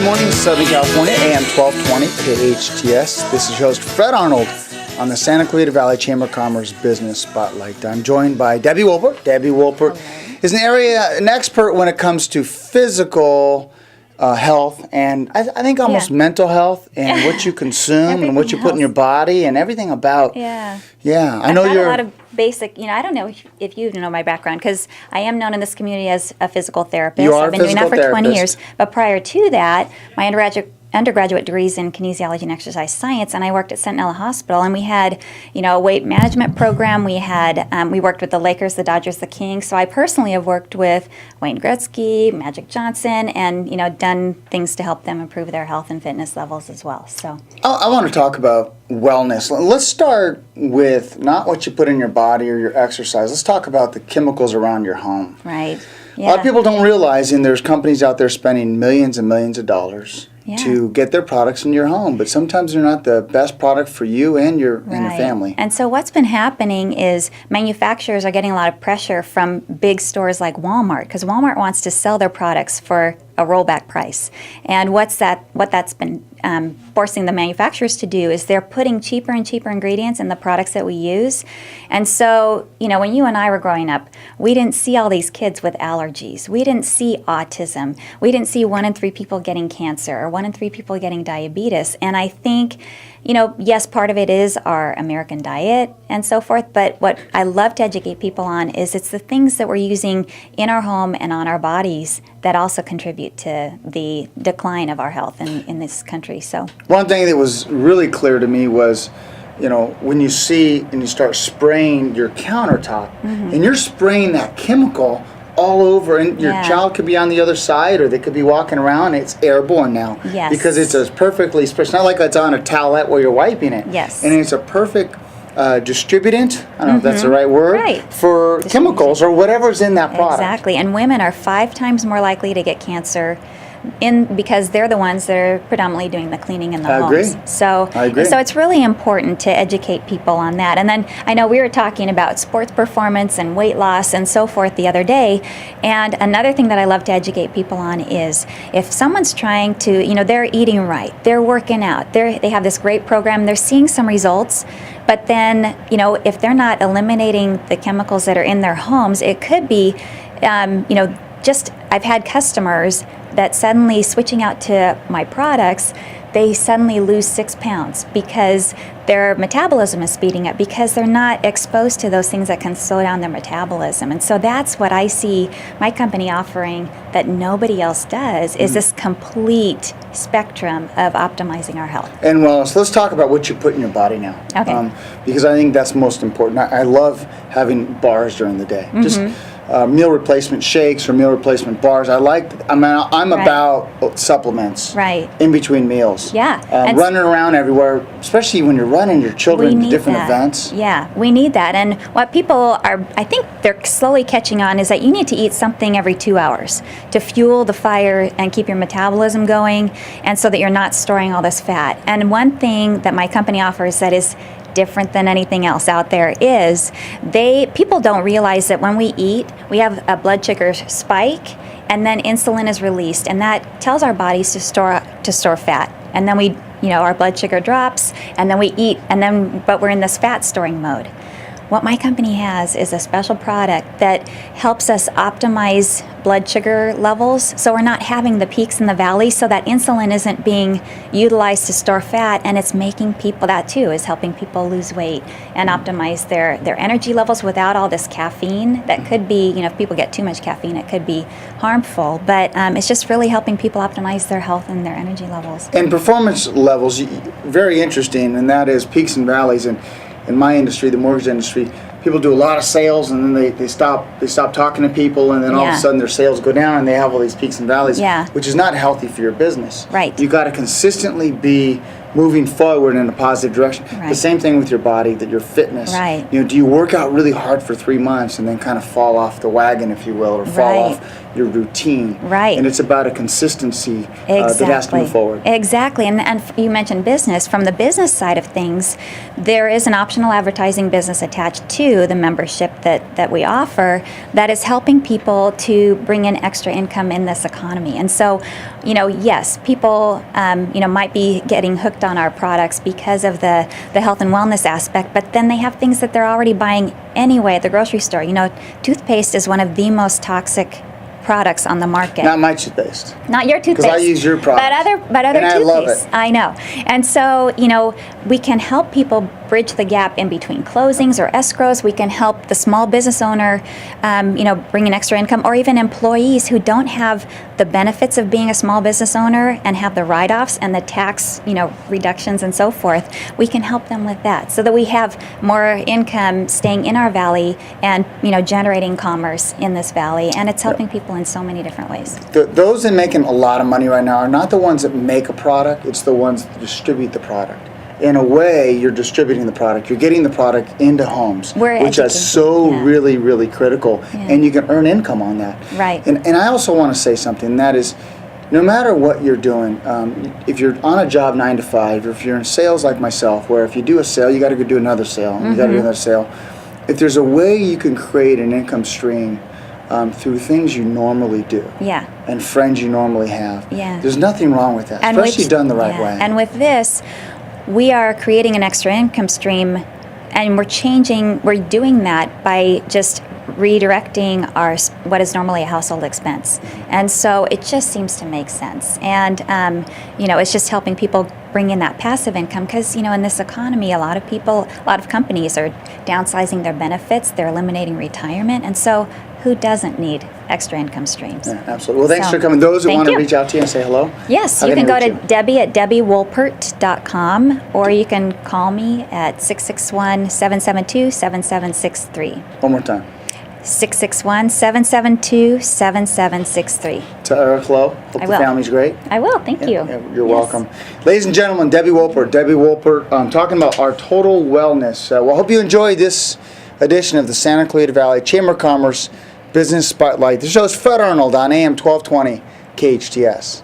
morning, Southern California, AM 1220, KHTS. This is your host, Fred Arnold, on the Santa Clarita Valley Chamber of Commerce Business Spotlight. I'm joined by Debbie Wolpert. Debbie Wolpert is an expert when it comes to physical health and I think almost mental health and what you consume and what you put in your body and everything about. Yeah. I know you're a lot of basic, I don't know if you know my background, because I am known in this community as a physical therapist. You are I've been doing that for therapist. 20 years. But prior to that, my undergraduate degrees in kinesiology and exercise science, and I worked at Sentinella Hospital, and we had, a weight management program. We had, we worked with the Lakers, the Dodgers, the Kings. So I personally have worked with Wayne Gretzky, Magic Johnson, and, done things to help them improve their health and fitness levels as well. So I want to talk about wellness. Let's start with not what you put in your body or your exercise. Let's talk about the chemicals around your home. Right. Yeah. A lot of people don't realize, and there's companies out there spending millions and millions of dollars to get their products in your home, but sometimes they're not the best product for you and your family. And so what's been happening is manufacturers are getting a lot of pressure from big stores like Walmart, because Walmart wants to sell their products for a rollback price. And what that's been forcing the manufacturers to do is they're putting cheaper and cheaper ingredients in the products that we use. And so, when you and I were growing up, we didn't see all these kids with allergies. We didn't see autism. We didn't see 1 in 3 people getting cancer or 1 in 3 people getting diabetes. And I think, yes, part of it is our American diet and so forth, but what I love to educate people on is it's the things that we're using in our home and on our bodies that also contribute to the decline of our health in this country. So one thing that was really clear to me was, when you see and you start spraying your countertop and you're spraying that chemical all over, and your child could be on the other side, or they could be walking around. It's airborne now because it's a perfectly sprayed. It's not like it's on a towelette where you're wiping it. Yes, and it's a perfect distributant. I don't know if that's the right word for chemicals or whatever's in that product. Exactly, and women are 5 times more likely to get cancer because they're the ones that are predominantly doing the cleaning in the homes. Agree. So I agree. So it's really important to educate people on that. And then I know we were talking about sports performance and weight loss and so forth the other day. And another thing that I love to educate people on is if someone's trying to, they're eating right, they're working out, they have this great program, they're seeing some results, but then, if they're not eliminating the chemicals that are in their homes, it could be, I've had customers that suddenly switching out to my products, they suddenly lose 6 pounds because their metabolism is speeding up because they're not exposed to those things that can slow down their metabolism. And so that's what I see my company offering that nobody else does is this complete spectrum of optimizing our health. And wellness. Let's talk about what you put in your body now. Okay. Because I think that's most important. I love having bars during the day. Just meal replacement shakes or meal replacement bars. I'm about supplements in between meals. Running around everywhere, especially when you're running your children to different events. Yeah, we need that. And what people I think they're slowly catching on is that you need to eat something every 2 hours to fuel the fire and keep your metabolism going, and so that you're not storing all this fat. And one thing that my company offers that is different than anything else out there is people don't realize that when we eat, we have a blood sugar spike, and then insulin is released, and that tells our bodies to store fat. And then our blood sugar drops, and then we eat, but we're in this fat storing mode. What my company has is a special product that helps us optimize blood sugar levels so we're not having the peaks and the valleys, so that insulin isn't being utilized to store fat, and it's making people, that too is helping people lose weight and optimize their energy levels without all this caffeine that could be, if people get too much caffeine, it could be harmful, but it's just really helping people optimize their health and their energy levels. And performance levels, very interesting, and that is peaks and valleys. And in my industry, the mortgage industry, people do a lot of sales, and then they stop talking to people, and then all of a sudden their sales go down, and they have all these peaks and valleys, which is not healthy for your business. Right. You got to consistently be moving forward in a positive direction. The same thing with your body, that your fitness. Right. Do you work out really hard for 3 months and then kind of fall off the wagon, if you will, or fall off your routine? Right. And it's about a consistency that has to move forward. Exactly. And you mentioned business. From the business side of things, there is an optional advertising business attached to the membership that we offer, that is helping people to bring in extra income in this economy. And so, yes, people, might be getting hooked on our products because of the health and wellness aspect, but then they have things that they're already buying anyway at the grocery store. Toothpaste is one of the most toxic products on the market. Not my toothpaste. Not your toothpaste. Because I use your product. But other and toothpaste. I love it. I know. And so, we can help people bridge the gap in between closings or escrows. We can help the small business owner, bring in extra income, or even employees who don't have the benefits of being a small business owner and have the write-offs and the tax, reductions and so forth. We can help them with that so that we have more income staying in our valley and, generating commerce in this valley. And it's helping people in so many different ways. Those that making a lot of money right now are not the ones that make a product, it's the ones that distribute the product. In a way, you're distributing the product. You're getting the product into homes, which is so really, really critical. Yeah. And you can earn income on that. Right. And I also want to say something, and that is, no matter what you're doing, if you're on a job 9 to 5, or if you're in sales like myself, where if you do a sale, you got to go do another sale, and you got to do another sale. If there's a way you can create an income stream through things you normally do, and friends you normally have, there's nothing wrong with that, and especially done the right way. And with this, we are creating an extra income stream, and we're doing that by just redirecting what is normally a household expense. And so it just seems to make sense. And, it's just helping people bring in that passive income because, in this economy, a lot of companies are downsizing their benefits, they're eliminating retirement. And so who doesn't need extra income streams? Yeah, absolutely. Well, thanks for coming. Those that want to reach out to you and say hello? Yes, you can go to Debbie at DebbieWolpert.com, or you can call me at 661-772-7763. One more time. 661-772-7763. Tell Eric hello. Hope the family's great. I will. Thank you. Yeah, you're welcome. Ladies and gentlemen, Debbie Wolpert. Debbie Wolpert, talking about our total wellness. Well, I hope you enjoyed this edition of the Santa Clarita Valley Chamber of Commerce Business Spotlight. The show is Fred Arnold on AM 1220 KHTS.